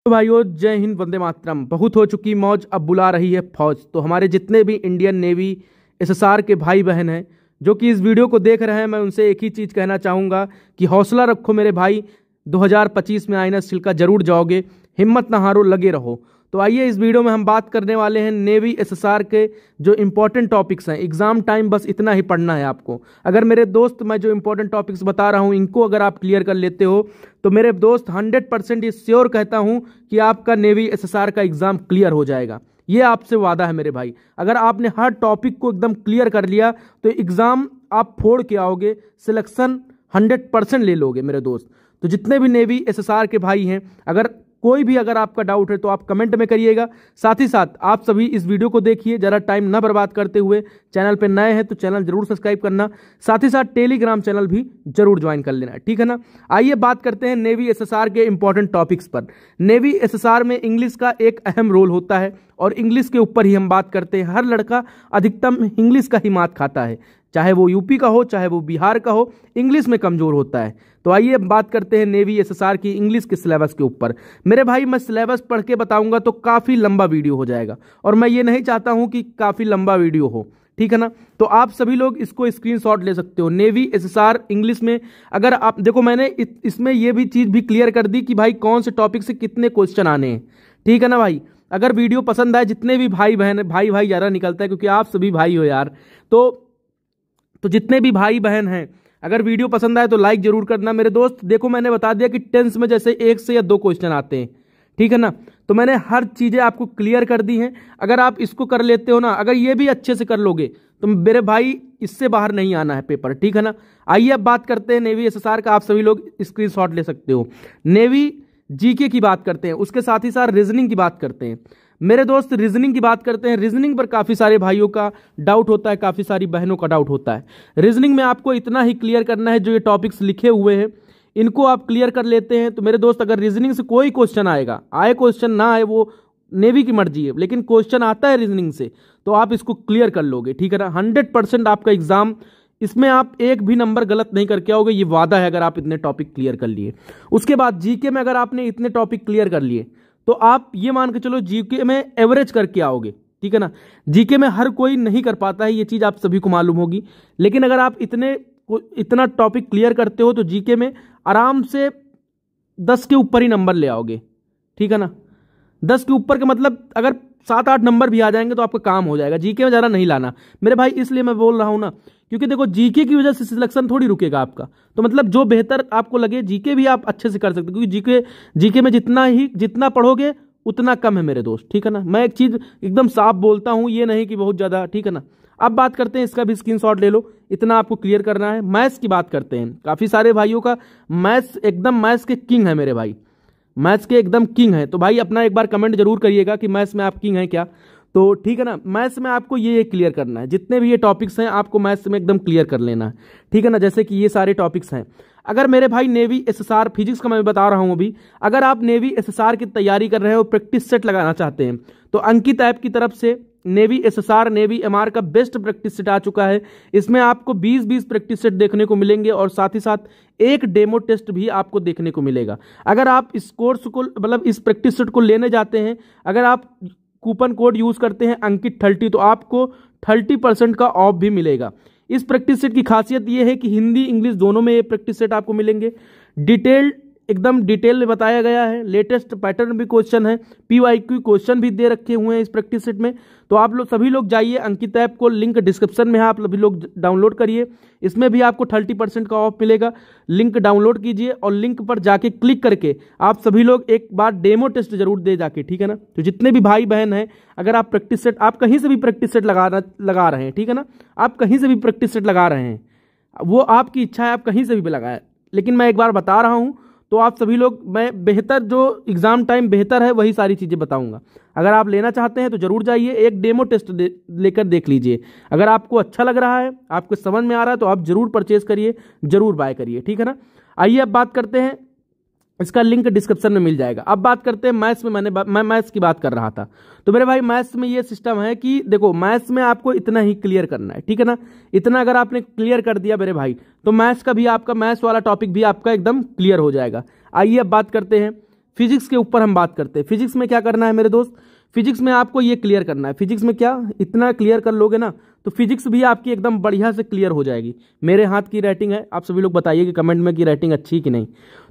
तो भाइयों, जय हिंद, वंदे मातरम। बहुत हो चुकी मौज, अब बुला रही है फौज। तो हमारे जितने भी इंडियन नेवी एसएसआर के भाई बहन हैं जो कि इस वीडियो को देख रहे हैं, मैं उनसे एक ही चीज़ कहना चाहूँगा कि हौसला रखो मेरे भाई। 2025 में आईना छिलका जरूर जाओगे, हिम्मत ना हारो, लगे रहो। तो आइए, इस वीडियो में हम बात करने वाले हैं नेवी एसएसआर के जो इंपॉर्टेंट टॉपिक्स हैं। एग्जाम टाइम बस इतना ही पढ़ना है आपको। अगर मेरे दोस्त, मैं जो इंपॉर्टेंट टॉपिक्स बता रहा हूं, इनको अगर आप क्लियर कर लेते हो तो मेरे दोस्त 100% ये श्योर कहता हूं कि आपका नेवी एसएसआर का एग्जाम क्लियर हो जाएगा। ये आपसे वादा है मेरे भाई। अगर आपने हर टॉपिक को एकदम क्लियर कर लिया तो एग्जाम आप फोड़ के आओगे, सिलेक्शन 100% ले लोगे मेरे दोस्त। तो जितने भी नेवी एसएसआर के भाई हैं, अगर कोई भी अगर आपका डाउट है तो आप कमेंट में करिएगा। साथ ही साथ आप सभी इस वीडियो को देखिए, जरा टाइम ना बर्बाद करते हुए। चैनल पे नए हैं तो चैनल जरूर सब्सक्राइब करना, साथ ही साथ टेलीग्राम चैनल भी जरूर ज्वाइन कर लेना, ठीक है ना। आइए बात करते हैं नेवी एसएसआर के इंपॉर्टेंट टॉपिक्स पर। नेवी एसएसआर में इंग्लिश का एक अहम रोल होता है और इंग्लिश के ऊपर ही हम बात करते हैं। हर लड़का अधिकतम इंग्लिश का ही मात खाता है, चाहे वो यूपी का हो चाहे वो बिहार का हो, इंग्लिश में कमजोर होता है। तो आइए बात करते हैं नेवी एसएसआर की इंग्लिश के सिलेबस के ऊपर। मेरे भाई, मैं सिलेबस पढ़ के बताऊंगा तो काफ़ी लंबा वीडियो हो जाएगा और मैं ये नहीं चाहता हूं कि काफ़ी लंबा वीडियो हो, ठीक है ना। तो आप सभी लोग इसको स्क्रीनशॉट ले सकते हो। नेवी एसएसआर इंग्लिश में अगर आप देखो, मैंने इसमें यह भी चीज़ भी क्लियर कर दी कि भाई कौन से टॉपिक से कितने क्वेश्चन आने हैं, ठीक है ना भाई। अगर वीडियो पसंद आए, जितने भी भाई बहन, भाई ज़्यादा निकलता है क्योंकि आप सभी भाई हो यार, तो जितने भी भाई बहन हैं, अगर वीडियो पसंद आए तो लाइक जरूर करना मेरे दोस्त। देखो, मैंने बता दिया कि टेंस में जैसे 1 से या 2 क्वेश्चन आते हैं, ठीक है ना। तो मैंने हर चीज़ें आपको क्लियर कर दी हैं। अगर आप इसको कर लेते हो ना, अगर ये भी अच्छे से कर लोगे तो मेरे भाई इससे बाहर नहीं आना है पेपर, ठीक है ना। आइए अब बात करते हैं नेवी एसएसआर का। आप सभी लोग स्क्रीनशॉट ले सकते हो। नेवी जीके की बात करते हैं, उसके साथ ही साथ रीजनिंग की बात करते हैं मेरे दोस्त। रीजनिंग की बात करते हैं। रीजनिंग पर काफ़ी सारे भाइयों का डाउट होता है, काफ़ी सारी बहनों का डाउट होता है। रीजनिंग में आपको इतना ही क्लियर करना है, जो ये टॉपिक्स लिखे हुए हैं इनको आप क्लियर कर लेते हैं तो मेरे दोस्त, अगर रीजनिंग से कोई क्वेश्चन आएगा, आए क्वेश्चन ना आए वो नेवी की मर्जी है, लेकिन क्वेश्चन आता है रीजनिंग से तो आप इसको क्लियर कर लोगे, ठीक है ना। 100% आपका एग्जाम, इसमें आप एक भी नंबर गलत नहीं करके आओगे, ये वादा है, अगर आप इतने टॉपिक क्लियर कर लिए। उसके बाद जीके में अगर आपने इतने टॉपिक क्लियर कर लिए तो आप ये मान के चलो जीके में एवरेज करके आओगे, ठीक है ना। जीके में हर कोई नहीं कर पाता है, ये चीज़ आप सभी को मालूम होगी, लेकिन अगर आप इतना टॉपिक क्लियर करते हो तो जीके में आराम से 10 के ऊपर ही नंबर ले आओगे, ठीक है ना। 10 के ऊपर का मतलब अगर 7-8 नंबर भी आ जाएंगे तो आपका काम हो जाएगा। जीके में ज़्यादा नहीं लाना मेरे भाई, इसलिए मैं बोल रहा हूँ ना, क्योंकि देखो जीके की वजह से सिलेक्शन थोड़ी रुकेगा आपका। तो मतलब जो बेहतर आपको लगे, जीके भी आप अच्छे से कर सकते हो, क्योंकि जीके में जितना पढ़ोगे उतना कम है मेरे दोस्त, ठीक है ना। मैं एक चीज़ एकदम साफ बोलता हूँ, ये नहीं कि बहुत ज़्यादा, ठीक है ना। अब बात करते हैं, इसका भी स्क्रीनशॉट ले लो, इतना आपको क्लियर करना है। मैथ्स की बात करते हैं। काफ़ी सारे भाइयों का मैथ्स एकदम, मैथ्स के किंग है मेरे भाई, मैथ्स के एकदम किंग है। तो भाई अपना एक बार कमेंट जरूर करिएगा कि मैथ्स में आप किंग हैं क्या, तो ठीक है ना। मैथ्स में आपको ये क्लियर करना है, जितने भी ये टॉपिक्स हैं आपको मैथ्स में एकदम क्लियर कर लेना है, ठीक है ना। जैसे कि ये सारे टॉपिक्स हैं। अगर मेरे भाई नेवी एसएसआर फिजिक्स का मैं बता रहा हूं अभी, अगर आप नेवी एसएसआर की तैयारी कर रहे हो, प्रैक्टिस सेट लगाना चाहते हैं, तो अंकित ऐप की तरफ से नेवी एसएसआर, नेवी एमआर का बेस्ट प्रैक्टिस सेट आ चुका है। इसमें आपको 20-20 प्रैक्टिस सेट देखने को मिलेंगे और साथ ही साथ एक डेमो टेस्ट भी आपको देखने को मिलेगा। अगर आप इस कोर्स को, मतलब इस प्रैक्टिस सेट को लेने जाते हैं, अगर आप कूपन कोड यूज करते हैं अंकित 30, तो आपको 30% का ऑफ भी मिलेगा। इस प्रैक्टिस सेट की खासियत यह है कि हिंदी इंग्लिश दोनों में ये प्रैक्टिस सेट आपको मिलेंगे। एकदम डिटेल में बताया गया है, लेटेस्ट पैटर्न भी क्वेश्चन है, पीवाईक्यू क्वेश्चन भी दे रखे हुए हैं इस प्रैक्टिस सेट में। तो आप लोग सभी लोग जाइए अंकित ऐप को, लिंक डिस्क्रिप्शन में है, आप सभी लोग डाउनलोड करिए। इसमें भी आपको 30% का ऑफ मिलेगा। लिंक डाउनलोड कीजिए और लिंक पर जाके क्लिक करके आप सभी लोग एक बार डेमो टेस्ट जरूर दे जाके, ठीक है ना। तो जितने भी भाई बहन हैं, अगर आप प्रैक्टिस सेट, आप कहीं से भी प्रैक्टिस सेट लगा रहे हैं, ठीक है ना, आप कहीं से भी प्रैक्टिस सेट लगा रहे हैं, वो आपकी इच्छा है, आप कहीं से भी लगाएं, लेकिन मैं एक बार बता रहा हूं तो आप सभी लोग, मैं बेहतर जो एग्जाम टाइम बेहतर है वही सारी चीज़ें बताऊंगा। अगर आप लेना चाहते हैं तो जरूर जाइए, एक डेमो टेस्ट लेकर देख लीजिए। अगर आपको अच्छा लग रहा है, आपको समझ में आ रहा है, तो आप जरूर परचेज करिए, जरूर बाय करिए, ठीक है ना। आइए अब बात करते हैं, इसका लिंक डिस्क्रिप्शन में मिल जाएगा। अब बात करते हैं मैथ्स में। मैं मैथ्स की बात कर रहा था, तो मेरे भाई मैथ्स में ये सिस्टम है कि देखो, मैथ्स में आपको इतना ही क्लियर करना है, ठीक है ना। इतना अगर आपने क्लियर कर दिया मेरे भाई, तो मैथ्स का भी, आपका मैथ्स वाला टॉपिक भी आपका एकदम क्लियर हो जाएगा। आइए अब बात करते हैं फिजिक्स के ऊपर हम बात करते हैं। फिजिक्स में क्या करना है मेरे दोस्त, फिजिक्स में आपको ये क्लियर करना है। फिजिक्स में क्या, इतना क्लियर कर लोगे ना तो फिजिक्स भी आपकी एकदम बढ़िया से क्लियर हो जाएगी। मेरे हाथ की राइटिंग है, आप सभी लोग बताइए कि कमेंट में कि राइटिंग अच्छी कि नहीं।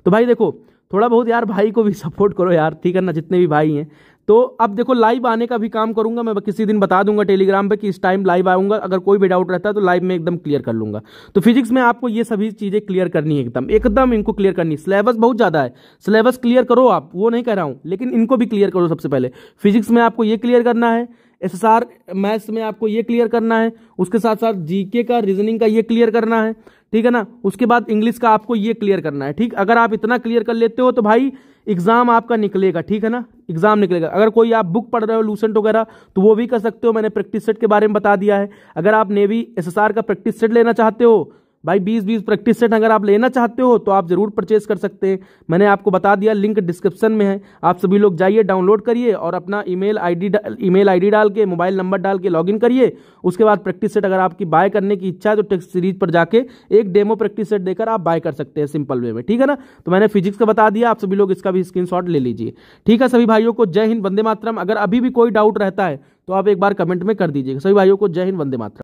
तो भाई देखो, थोड़ा बहुत यार भाई को भी सपोर्ट करो यार, ठीक है ना, जितने भी भाई हैं। तो अब देखो लाइव आने का भी काम करूंगा मैं, किसी दिन बता दूंगा टेलीग्राम पे कि इस टाइम लाइव आऊंगा, अगर कोई भी डाउट रहता है तो लाइव में एकदम क्लियर कर लूंगा। तो फिजिक्स में आपको ये सभी चीजें क्लियर करनी है, एकदम एकदम इनको क्लियर करनी है। सिलेबस बहुत ज्यादा है, सिलेबस क्लियर करो आप, वो नहीं कह रहा हूं, लेकिन इनको भी क्लियर करो। सबसे पहले फिजिक्स में आपको ये क्लियर करना है, एसएसआर मैथ्स में आपको ये क्लियर करना है, उसके साथ साथ जीके का, रीजनिंग का ये क्लियर करना है, ठीक है ना। उसके बाद इंग्लिश का आपको ये क्लियर करना है, ठीक। अगर आप इतना क्लियर कर लेते हो तो भाई एग्जाम आपका निकलेगा, ठीक है ना, एग्जाम निकलेगा। अगर कोई आप बुक पढ़ रहे हो लूसेंट वगैरह तो वो भी कर सकते हो, मैंने प्रैक्टिस सेट के बारे में बता दिया है। अगर आप नेवी एसएसआर का प्रैक्टिस सेट लेना चाहते हो भाई, 20-20 प्रैक्टिस सेट अगर आप लेना चाहते हो तो आप जरूर परचेज कर सकते हैं, मैंने आपको बता दिया, लिंक डिस्क्रिप्शन में है। आप सभी लोग जाइए, डाउनलोड करिए और अपना ईमेल आईडी डाल के, मोबाइल नंबर डाल के लॉगिन करिए। उसके बाद प्रैक्टिस सेट अगर आपकी बाय करने की इच्छा है तो टेक्स्ट सीरीज पर जाके एक डेमो प्रैक्टिस सेट देकर आप बाय कर सकते हैं सिंपल वे में, ठीक है ना। तो मैंने फिजिक्स का बता दिया, आप सभी लोग इसका भी स्क्रीनशॉट ले लीजिए, ठीक है। सभी भाइयों को जय हिंद, वंदे मातरम। अगर अभी भी कोई डाउट रहता है तो आप एक बार कमेंट में कर दीजिएगा। सभी भाइयों को जय हिंद, वंदे मातरम।